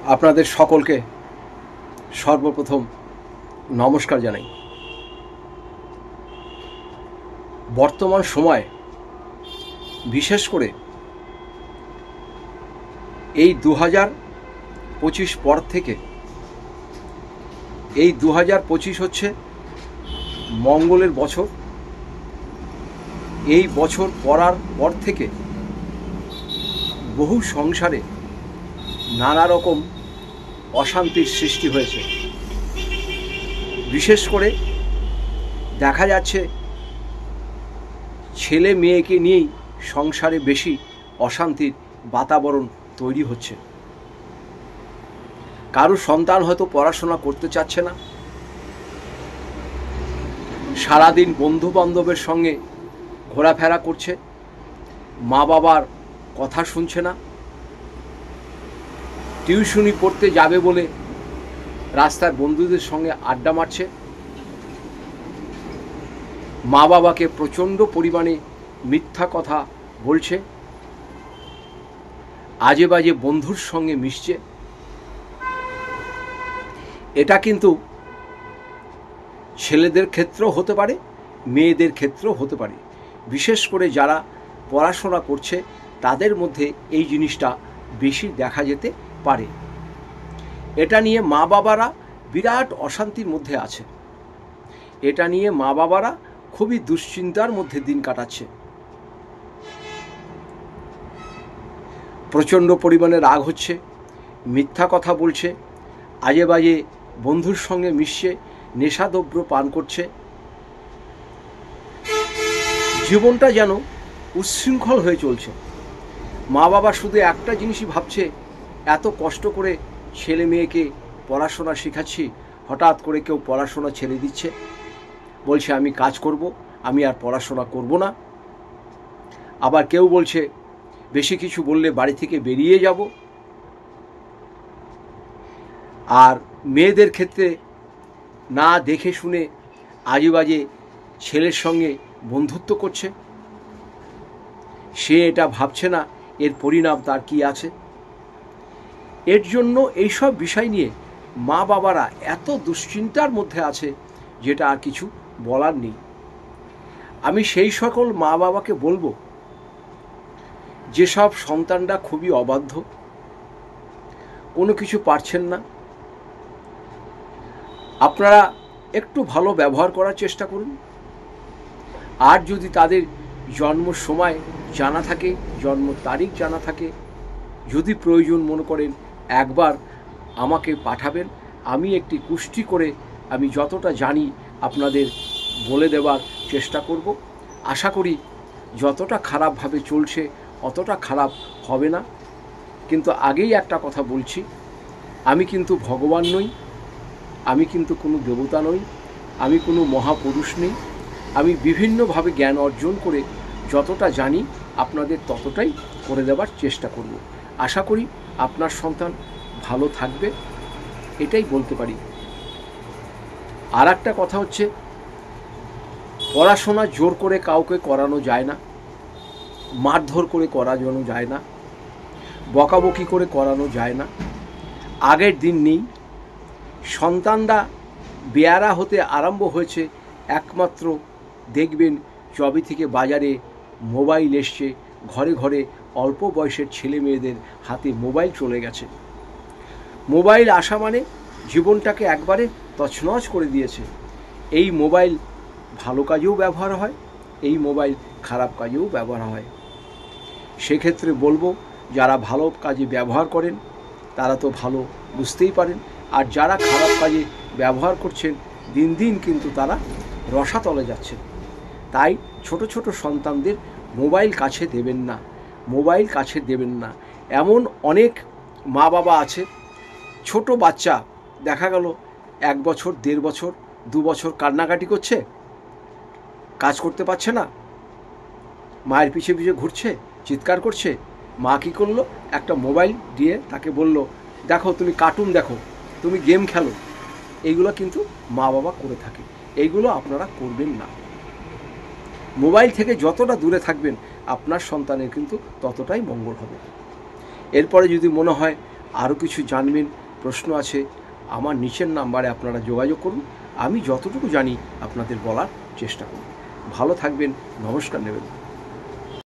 আপনাদের সকলকে সর্বপ্রথম নমস্কার জানাই। বর্তমান সময়ে বিশেষ করে এই 2025 পর থেকে এই 2025 হচ্ছে মঙ্গলের বছর। এই বছর পড়ার পর থেকে বহু সংসারে নানা রকম অশান্তির সৃষ্টি হয়েছে। বিশেষ করে দেখা যাচ্ছে ছেলে মেয়েকে নিয়েই সংসারে বেশি অশান্তির বাতাবরণ তৈরি হচ্ছে। কারো সন্তান হয়তো পড়াশোনা করতে চাচ্ছে না, সারাদিন বন্ধু বান্ধবের সঙ্গে ঘোরাফেরা করছে, মা বাবার কথা শুনছে না, টিউশনি পড়তে যাবে বলে রাস্তার বন্ধুদের সঙ্গে আড্ডা মারছে, মা বাবাকে প্রচণ্ড পরিমাণে মিথ্যা কথা বলছে, আজে বাজে বন্ধুর সঙ্গে মিশছে। এটা কিন্তু ছেলেদের ক্ষেত্রেও হতে পারে, মেয়েদের ক্ষেত্রেও হতে পারে। বিশেষ করে যারা পড়াশোনা করছে তাদের মধ্যে এই জিনিসটা বেশি দেখা যেতে পারে। এটা নিয়ে মা বাবারা বিরাট অশান্তির মধ্যে আছে। এটা নিয়ে মা বাবারা খুবই দুশ্চিন্তার মধ্যে দিন কাটাচ্ছে। প্রচণ্ড পরিমাণে রাগ হচ্ছে, মিথ্যা কথা বলছে, আজে বাজে বন্ধুর সঙ্গে মিশছে, নেশাদ্রব্য পান করছে। জীবনটা যেন উচ্ছৃঙ্খল হয়ে চলছে। মা বাবা শুধু একটা জিনিসই ভাবছে, এত কষ্ট করে ছেলে মেয়েকে পড়াশোনা শেখাচ্ছি, হঠাৎ করে কেউ পড়াশোনা ছেড়ে দিচ্ছে, বলছে আমি কাজ করব, আমি আর পড়াশোনা করব না। আবার কেউ বলছে বেশি কিছু বললে বাড়ি থেকে বেরিয়ে যাব। আর মেয়েদের ক্ষেত্রে না দেখে শুনে আজে বাজে ছেলের সঙ্গে বন্ধুত্ব করছে। সে এটা ভাবছে না এর পরিণাম তার কি আছে। এর জন্য এইসব বিষয় নিয়ে মা বাবারা এত দুশ্চিন্তার মধ্যে আছে যেটা আর কিছু বলার নেই। আমি সেই সকল মা বাবাকে বলবো, যেসব সন্তানরা খুবই অবাধ্য, কোনো কিছু পারছেন না, আপনারা একটু ভালো ব্যবহার করার চেষ্টা করুন। আর যদি তাদের জন্ম সময় জানা থাকে, জন্ম তারিখ জানা থাকে, যদি প্রয়োজন মনে করেন একবার আমাকে পাঠাবেন, আমি একটি কুষ্টি করে আমি যতটা জানি আপনাদের বলে দেওয়ার চেষ্টা করব। আশা করি যতটা খারাপভাবে চলছে অতটা খারাপ হবে না। কিন্তু আগেই একটা কথা বলছি, আমি কিন্তু ভগবান নই, আমি কিন্তু কোনো দেবতা নই, আমি কোনো মহাপুরুষ নেই। আমি বিভিন্নভাবে জ্ঞান অর্জন করে যতটা জানি আপনাদের ততটাই করে দেওয়ার চেষ্টা করব। আশা করি আপনার সন্তান ভালো থাকবে, এটাই বলতে পারি। আর একটা কথা হচ্ছে, পড়াশোনা জোর করে কাউকে করানো যায় না, মারধর করে করানো যায় না, বকাবকি করে করানো যায় না। আগের দিন নেই। সন্তানরা বেয়ারা হতে আরম্ভ হয়েছে একমাত্র দেখবেন যবে থেকে বাজারে মোবাইল এসছে, ঘরে ঘরে অল্প বয়সের ছেলে মেয়েদের হাতে মোবাইল চলে গেছে। মোবাইল আসা মানে জীবনটাকে একবারে তছনছ করে দিয়েছে। এই মোবাইল ভালো কাজেও ব্যবহার হয়, এই মোবাইল খারাপ কাজেও ব্যবহার হয়। সেক্ষেত্রে বলবো, যারা ভালো কাজে ব্যবহার করেন তারা তো ভালো বুঝতেই পারেন, আর যারা খারাপ কাজে ব্যবহার করছেন দিন দিন কিন্তু তারা রসাতলে যাচ্ছেন। তাই ছোট ছোট সন্তানদের মোবাইল কাছে দেবেন না, মোবাইল কাছে দেবেন না। এমন অনেক মা বাবা আছে, ছোট বাচ্চা দেখা গেল 1 বছর, 1.5 বছর, 2 বছর কান্নাকাটি করছে, কাজ করতে পারছে না, মায়ের পিছে পিছে ঘুরছে, চিৎকার করছে। মা কী করলো, একটা মোবাইল দিয়ে তাকে বলল, দেখো তুমি কার্টুন দেখো, তুমি গেম খেলো। এইগুলো কিন্তু মা বাবা করে থাকে, এইগুলো আপনারা করবেন না। মোবাইল থেকে যতটা দূরে থাকবেন আপনার সন্তানের কিন্তু ততটাই মঙ্গল হবে। এরপরে যদি মনে হয় আরও কিছু জানবেন, প্রশ্ন আছে, আমার নিচের নাম্বারে আপনারা যোগাযোগ করুন। আমি যতটুকু জানি আপনাদের বলার চেষ্টা করব। ভালো থাকবেন, নমস্কার নেবেন।